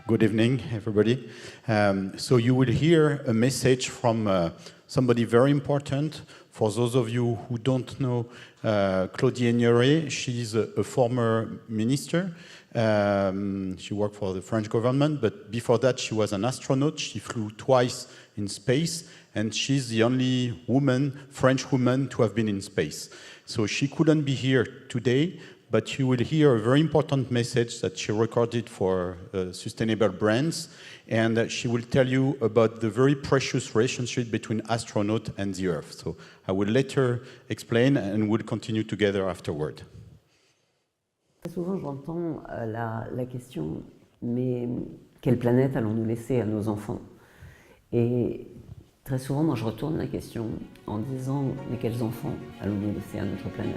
Good evening, everybody. So you will hear a message from somebody very important. For those of you who don't know Claudie Aigneret, she's a former minister. She worked for the French government, but before that she was an astronaut. She flew twice in space, and she's the only woman, French woman, to have been in space. So she couldn't be here today, but you will hear a very important message that she recorded for Sustainable Brands, and she will tell you about the very precious relationship between astronaut and the Earth. So I will let her explain, and we'll continue together afterward. Très souvent, j'entends la question, mais quelle planète allons-nous laisser à nos enfants? Et très souvent, moi, je retourne la question en disant, mais quels enfants allons-nous laisser à notre planète?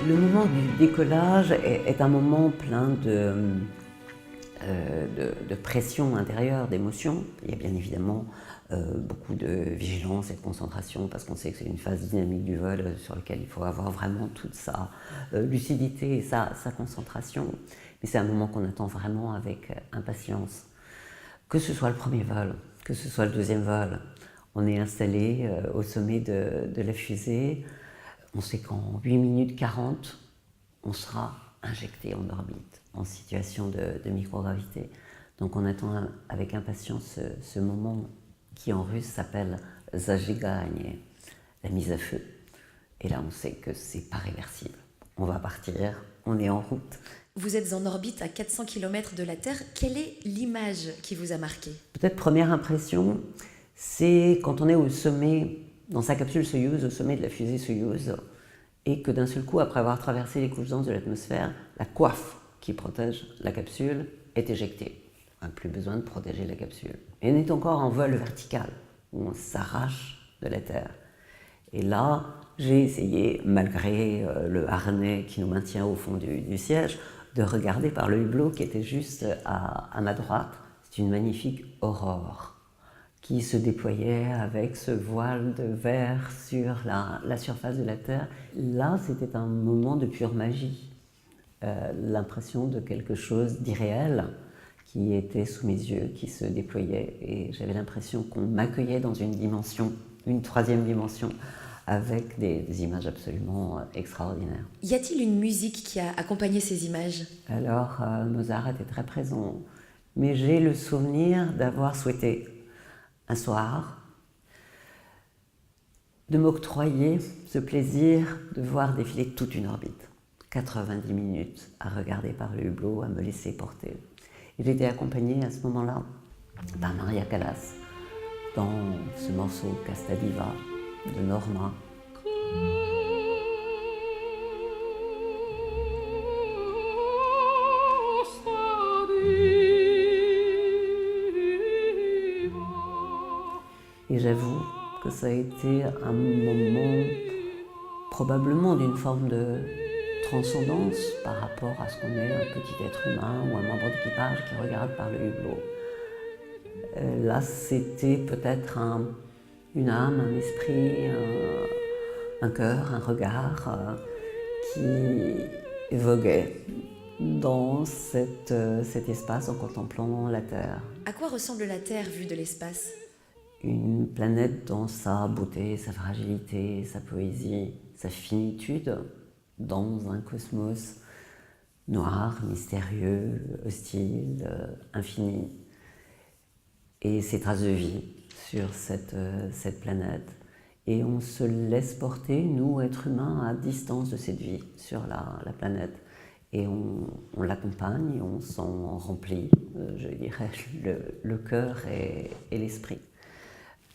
Le moment du décollage est un moment plein de pression intérieure, d'émotion. Il y a bien évidemment beaucoup de vigilance et de concentration parce qu'on sait que c'est une phase dynamique du vol sur laquelle il faut avoir vraiment toute sa lucidité et sa concentration. Mais c'est un moment qu'on attend vraiment avec impatience. Que ce soit le premier vol, que ce soit le deuxième vol, on est installé au sommet de la fusée. On sait qu'en 8 minutes 40, on sera injecté en orbite, en situation de microgravité. Donc on attend avec impatience ce moment qui en russe s'appelle zajiganie, la mise à feu. Et là on sait que c'est pas réversible. On va partir, on est en route. Vous êtes en orbite à 400 km de la Terre. Quelle est l'image qui vous a marqué? Peut-être première impression, c'est quand on est au sommet, dans sa capsule Soyouz, au sommet de la fusée Soyouz, et que d'un seul coup, après avoir traversé les couches denses de l'atmosphère, la coiffe qui protège la capsule est éjectée. On n'a plus besoin de protéger la capsule. Et on est encore en vol vertical, où on s'arrache de la Terre. Et là, j'ai essayé, malgré le harnais qui nous maintient au fond du siège, de regarder par le hublot qui était juste à ma droite. C'est une magnifique aurore qui se déployait avec ce voile de verre sur la surface de la Terre. Là, c'était un moment de pure magie, l'impression de quelque chose d'irréel qui était sous mes yeux, qui se déployait, et j'avais l'impression qu'on m'accueillait dans une dimension, une troisième dimension, avec des images absolument extraordinaires. Y a-t-il une musique qui a accompagné ces images? Alors, Mozart était très présent, mais j'ai le souvenir d'avoir souhaité un soir de m'octroyer ce plaisir de voir défiler toute une orbite. 90 minutes à regarder par le hublot, à me laisser porter. Et j'étais accompagnée à ce moment-là par Maria Callas dans ce morceau Casta Diva de Norma. Et j'avoue que ça a été un moment probablement d'une forme de transcendance par rapport à ce qu'on est, un petit être humain ou un membre d'équipage qui regarde par le hublot. Là, c'était peut-être une âme, un esprit, un cœur, un regard qui voguait dans cet espace en contemplant la Terre. À quoi ressemble la Terre vue de l'espace? Une planète dans sa beauté, sa fragilité, sa poésie, sa finitude, dans un cosmos noir, mystérieux, hostile, infini. Et ces traces de vie sur cette planète. Et on se laisse porter, nous, êtres humains, à distance de cette vie sur la planète. Et on l'accompagne, on s'en remplit, je dirais, le cœur et l'esprit.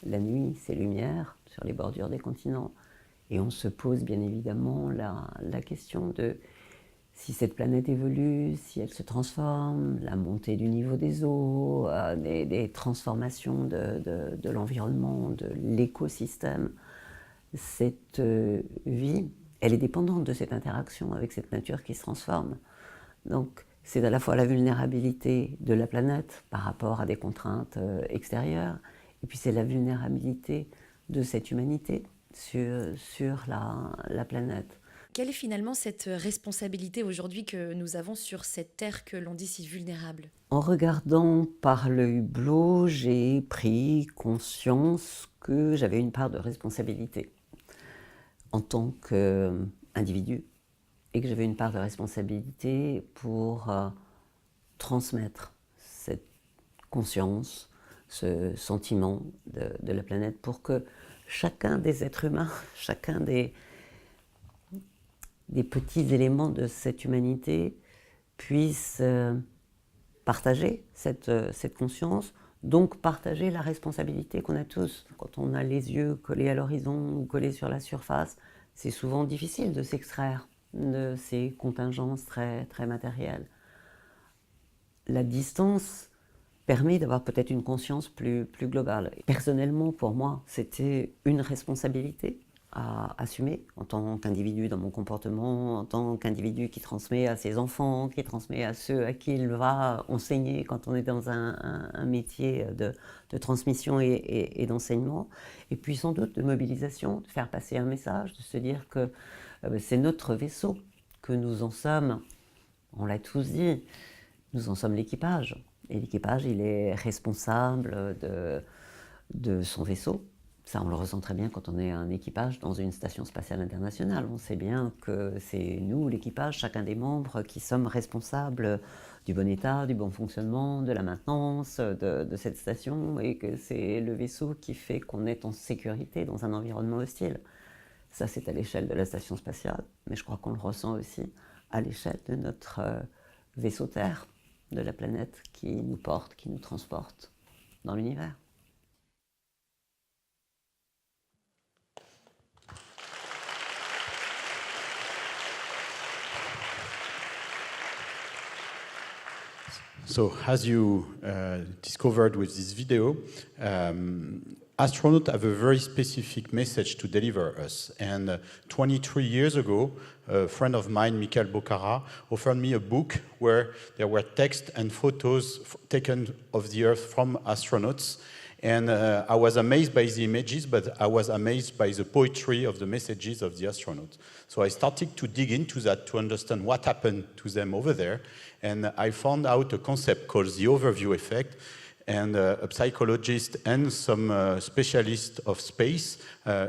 La nuit, c'est lumière sur les bordures des continents. Et on se pose bien évidemment la question de si cette planète évolue, si elle se transforme, la montée du niveau des eaux, des transformations de l'environnement, de l'écosystème. Cette vie, elle est dépendante de cette interaction avec cette nature qui se transforme. Donc c'est à la fois la vulnérabilité de la planète par rapport à des contraintes extérieures, et puis c'est la vulnérabilité de cette humanité sur la planète. Quelle est finalement cette responsabilité aujourd'hui que nous avons sur cette Terre que l'on dit si vulnérable? En regardant par le hublot, j'ai pris conscience que j'avais une part de responsabilité en tant qu'individu et que j'avais une part de responsabilité pour transmettre cette conscience, ce sentiment de la planète pour que chacun des êtres humains, chacun des petits éléments de cette humanité puissent partager cette conscience, donc partager la responsabilité qu'on a tous. Quand on a les yeux collés à l'horizon ou collés sur la surface, c'est souvent difficile de s'extraire de ces contingences très, très matérielles. La distance permet d'avoir peut-être une conscience plus globale. Personnellement, pour moi, c'était une responsabilité à assumer en tant qu'individu dans mon comportement, en tant qu'individu qui transmet à ses enfants, qui transmet à ceux à qui il va enseigner quand on est dans un métier de transmission et d'enseignement. Et puis sans doute de mobilisation, de faire passer un message, de se dire que c'est notre vaisseau, que nous en sommes, on l'a tous dit, nous en sommes l'équipage. Et l'équipage, il est responsable de son vaisseau. Ça, on le ressent très bien quand on est un équipage dans une station spatiale internationale. On sait bien que c'est nous, l'équipage, chacun des membres, qui sommes responsables du bon état, du bon fonctionnement, de la maintenance de cette station, et que c'est le vaisseau qui fait qu'on est en sécurité dans un environnement hostile. Ça, c'est à l'échelle de la station spatiale, mais je crois qu'on le ressent aussi à l'échelle de notre vaisseau Terre, de la planète qui nous porte, qui nous transporte dans l'univers. So, as you discovered with this video, astronauts have a very specific message to deliver us. And 23 years ago, a friend of mine, Michael Bocara, offered me a book where there were text and photos taken of the Earth from astronauts. And I was amazed by the images, but I was amazed by the poetry of the messages of the astronauts. So I started to dig into that to understand what happened to them over there. And I found out a concept called the overview effect. And a psychologist and some specialists of space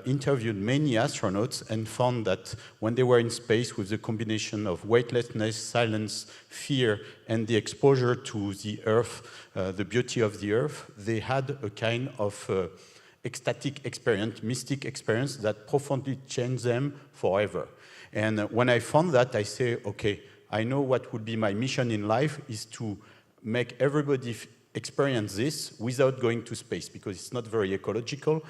interviewed many astronauts and found that when they were in space with the combination of weightlessness, silence, fear, and the exposure to the Earth, the beauty of the Earth, they had a kind of ecstatic experience, mystic experience that profoundly changed them forever. And when I found that, I say, okay, I know what would be my mission in life is to make everybody experience this without going to space, because it's not very ecological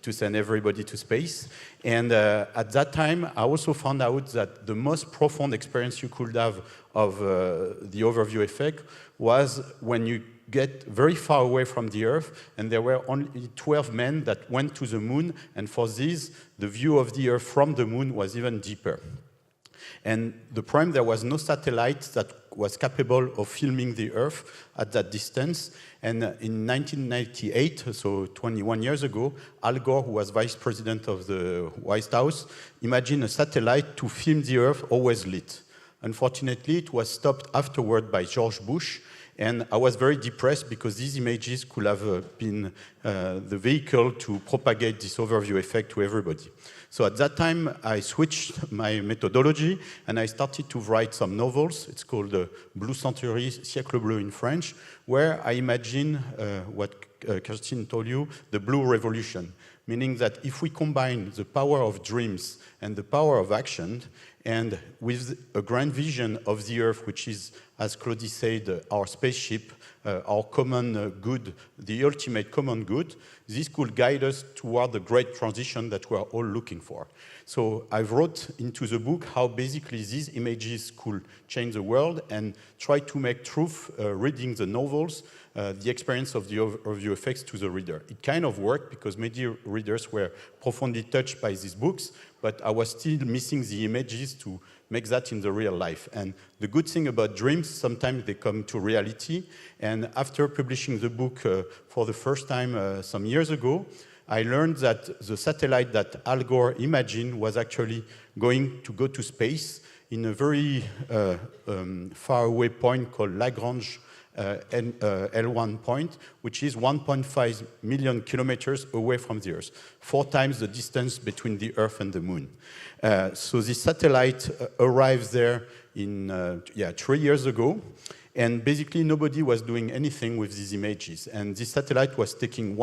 to send everybody to space. And at that time, I also found out that the most profound experience you could have of the overview effect was when you get very far away from the Earth, and there were only 12 men that went to the moon, and for this, the view of the Earth from the moon was even deeper. And the problem, there was no satellite that was capable of filming the Earth at that distance. And in 1998, so 21 years ago, Al Gore, who was vice president of the White House, imagined a satellite to film the Earth always lit. Unfortunately, it was stopped afterward by George Bush. And I was very depressed because these images could have been the vehicle to propagate this overview effect to everybody. So at that time, I switched my methodology and I started to write some novels. It's called Blue Century, Siècle Bleu in French, where I imagine what Kirstine told you, the Blue Revolution, meaning that if we combine the power of dreams and the power of action, and with a grand vision of the Earth, which is, as Claudie said, our spaceship, our common good, the ultimate common good, this could guide us toward the great transition that we're all looking for. So I wrote into the book how basically these images could change the world and try to make truth, reading the novels, the experience of the overview effects to the reader. It kind of worked because many readers were profoundly touched by these books, but I was still missing the images to make that in the real life. And the good thing about dreams, sometimes they come to reality. And after publishing the book for the first time some years ago, I learned that the satellite that Al Gore imagined was actually going to go to space in a very far away point called Lagrange L1 point, which is 1.5 million kilometers away from the Earth, 4 times the distance between the Earth and the Moon. So this satellite arrives there in 3 years ago, and basically nobody was doing anything with these images. And this satellite was taking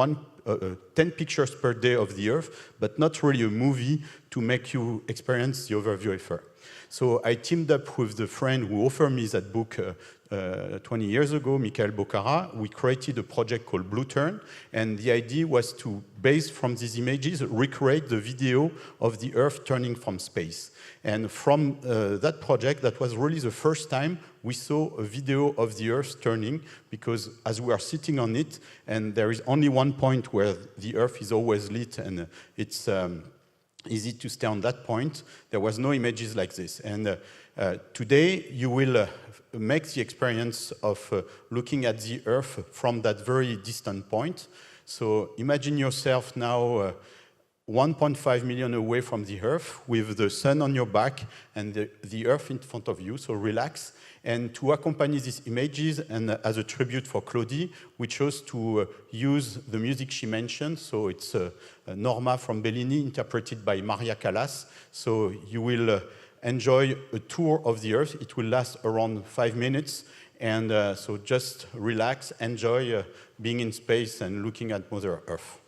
10 pictures per day of the Earth, but not really a movie to make you experience the overview effort. So I teamed up with the friend who offered me that book 20 years ago, Michael Bocara. We created a project called Blue Turn, and the idea was to, based from these images, recreate the video of the Earth turning from space. And from that project, that was really the first time we saw a video of the Earth turning, because as we are sitting on it, and there is only one point where the Earth is always lit, and it's easy to stay on that point. There was no images like this. And today, you will make the experience of looking at the Earth from that very distant point. So imagine yourself now 1.5 million away from the Earth with the sun on your back and the Earth in front of you, so relax. And to accompany these images, and as a tribute for Claudie, we chose to use the music she mentioned. So it's Norma from Bellini, interpreted by Maria Callas. So you will enjoy a tour of the Earth. It will last around 5 minutes. And so just relax, enjoy being in space and looking at Mother Earth.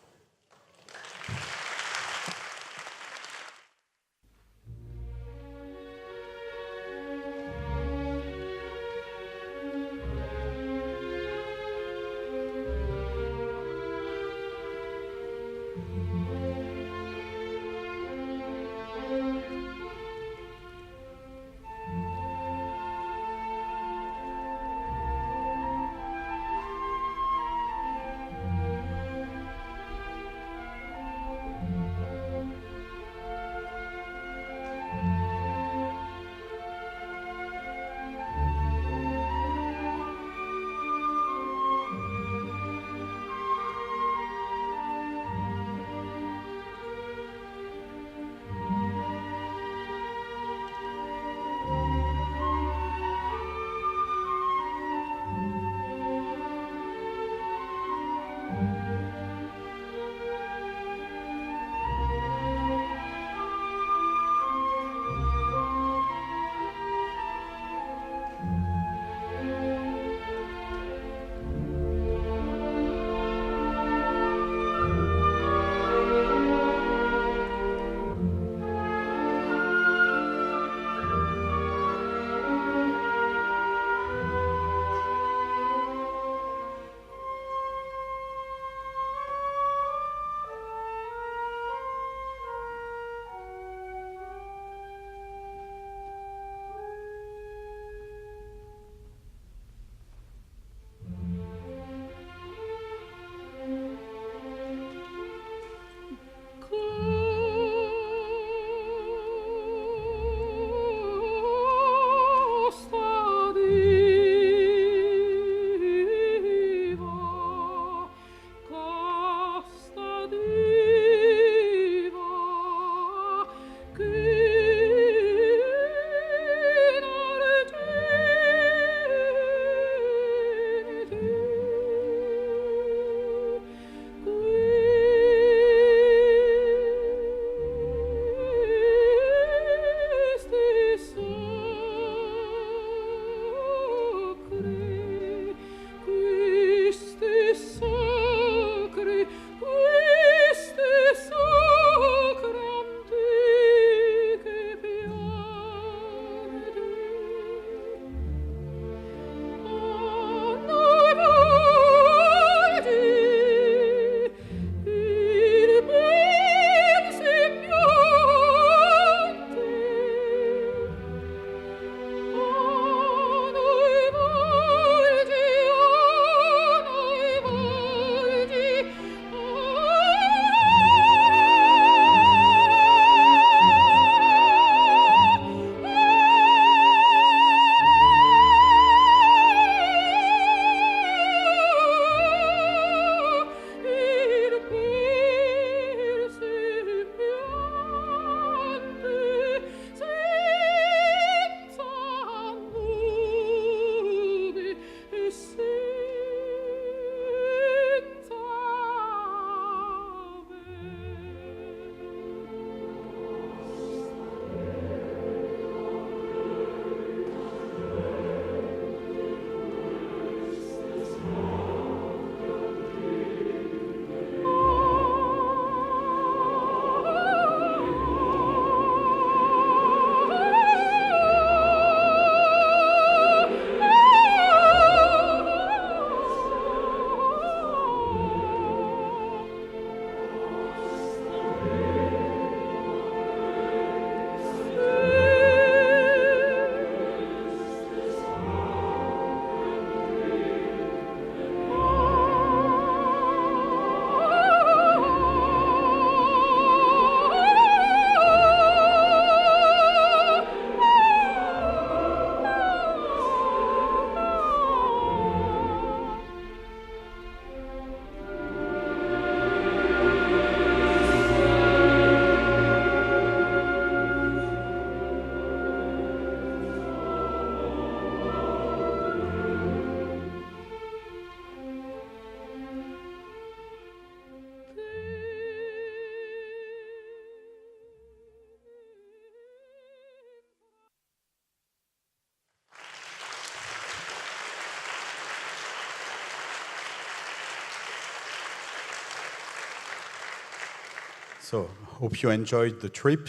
So hope you enjoyed the trip.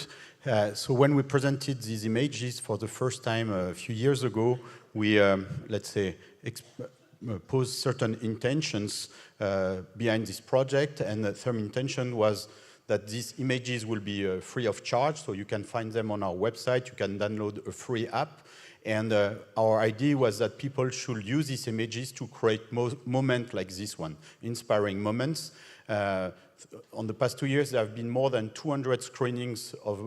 So when we presented these images for the first time a few years ago, we, let's say, posed certain intentions behind this project, and the third intention was that these images will be free of charge, so you can find them on our website, you can download a free app, and our idea was that people should use these images to create moments like this one, inspiring moments. On the past 2 years, there have been more than 200 screenings of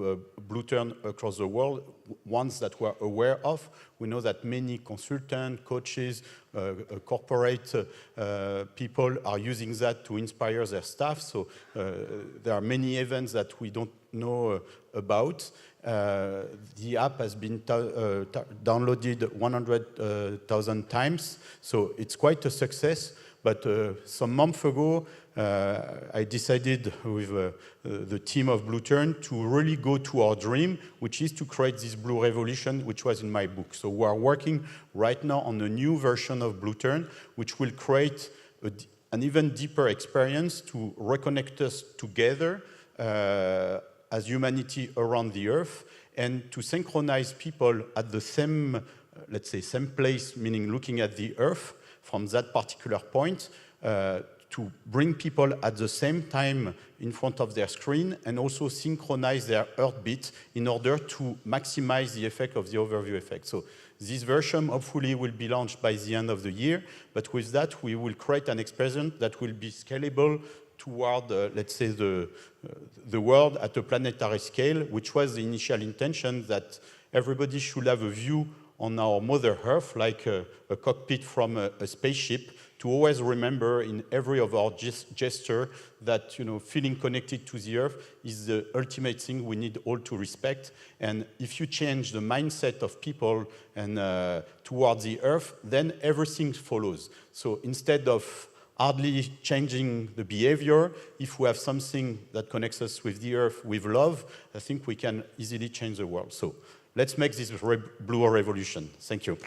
Blueturn across the world, ones that we're aware of. We know that many consultants, coaches, corporate people are using that to inspire their staff. So there are many events that we don't know about. The app has been downloaded 100,000 times, so it's quite a success. But some months ago, I decided with the team of Blueturn to really go to our dream, which is to create this Blue Revolution, which was in my book. So we are working right now on a new version of Blueturn, which will create an even deeper experience to reconnect us together as humanity around the Earth, and to synchronize people at the same, let's say, same place, meaning looking at the Earth from that particular point, to bring people at the same time in front of their screen and also synchronize their heartbeat in order to maximize the effect of the overview effect. So this version hopefully will be launched by the end of the year, but with that we will create an experience that will be scalable toward, let's say, the world at a planetary scale, which was the initial intention, that everybody should have a view on our Mother Earth, like a cockpit from a spaceship, to always remember in every of our gesture that, you know, feeling connected to the Earth is the ultimate thing we need all to respect. And if you change the mindset of people and towards the Earth, then everything follows. So instead of hardly changing the behavior, if we have something that connects us with the Earth with love, I think we can easily change the world. So let's make this blue revolution. Thank you.